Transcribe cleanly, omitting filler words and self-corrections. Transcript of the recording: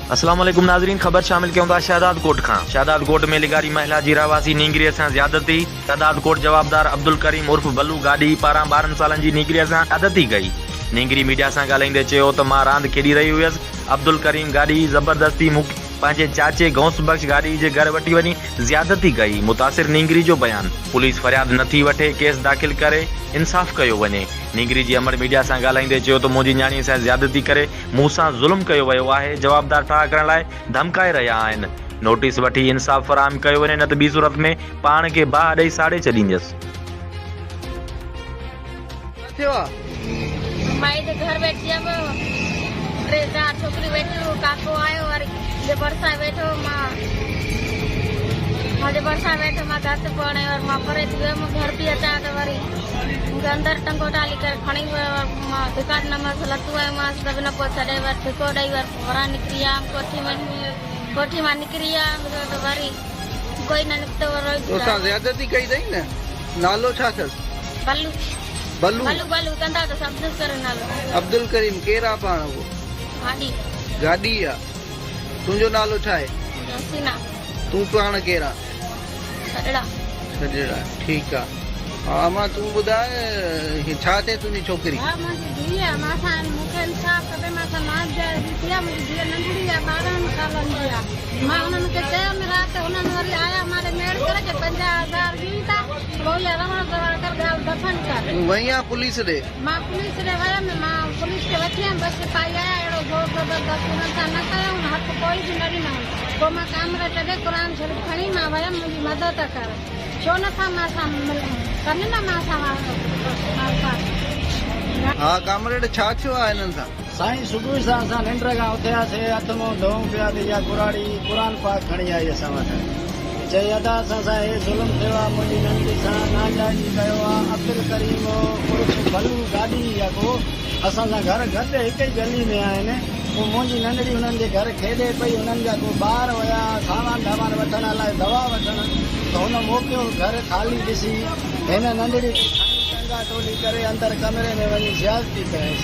अस्सलाम वालेकुम नाज़रीन, खबर शामिल कयूं था शहदाद कोट खां। शहदाद कोट में लिगारी महिला जी रहवासी नींगरीअ सां ज़्यादती। शहदाद कोट जवाबदार अब्दुल करीम उर्फ बल्लू गाडी पारां 12 सालनि जी नींगरीअ सां ज़्यादती कई। नींगरी मीडिया सां ॻाल्हाईंदे चयो त मां रांदि खेॾी रही हुयसि। अब्दुल करीम गाडी ज़बरदस्ती पंहिंजे चाचे गौस बख्श गाडी जे घर वठी वञी ज़्यादती कई। मुतासिर नींगरी जो बयान। पुलिस फरियाद नथी वठे, केस दाख़िल करे इंसाफ़ कयो वञे। नींगरी जी अमर मीडिया सां ॻाल्हाईंदे चयो त मुंहिंजी न्याणीअ सां ज़्यादती करे मूं सां ज़ुल्म कयो वियो आहे। जवाबदार ठहा करण लाइ धमकाए रहिया आहिनि। नोटिस वठी इंसाफ़ फराहम कयो वञे, न त ॿी सूरत में पाण खे बाहि ॾेई साड़े छॾींदसि। माई जे घर वेठी अब 3-4 छोकरी वेठी, काको आयो और जे बरसा बैठो मां घर से पड़े और मां परे थी मैं घर भी अचा तो वरी अंदर टंगो डाली कर खणी मां दुकान नमस लतू है मां सब न को छड़े वर ठिको डई वर वरा निकरी आ कोठी में निकरी आ तो वरी कोई न निकतो रोई तो सा ज्यादती कई दई न। नालो छा छस? बल्लू बल्लू बल्लू बल्लू कंदा तो सब कर नालो अब्दुल करीम केरा पाण वो गाड़ी गाडी आ। तुंजो नालो छा है? सीना तू पाण केरा? सडड़ा सजड़ा। ठीक आ। हां मां तू बुधाए छा थे तुनी छोकरी? हां मां दी है मां सा मुके इंसाफ करे मां सा मां जे दिया मुझे दिया नंगड़ी है 12 सालन जी है। मां उनन के चयो में रात उनन वरी आया मारे मेड़ करे के 50,000 दीता वो या रवा कर गाल दफन कर वही आ पुलिस दे। मां पुलिस रे वया में मां पुलिस के वठी बस पाई आया एड़ो जोर जबरदस्त उनन सा न कयो हाथ कोई भी नडी ना तो मां कैमरा चले कुरान शरीफ खणी मां वया मुझी मदद कर छो न था मां सा करने ना मां सा हां कामरेड छा छो आ इनन सा? साईं सुबह सां असां निंड खां उथियासीं, हथ मुंहुं धोऊं पिया त इहा कुराड़ी क़ुर पाक खणी आई असां वटि। चई अदा असां सां हे ज़ुल्म थियो आहे, मुंहिंजी नंढी सां नाजाइज़ी कयो आहे। अब्दुल करीम उर्फ बल्लू गाडी या को असां सां घर गॾु हिक ई गली में आहिनि। पोइ मुंहिंजी नंढड़ी हुननि जे घर खेॾे पई, हुननि जा को ॿार हुया सामान वामान वठण लाइ दवा वठण, त हुन मोकिलियो घर ख़ाली ॾिसी हिन नंढड़ी टोली करे अंदर कमरे में वञी ज़्यादती कयईं।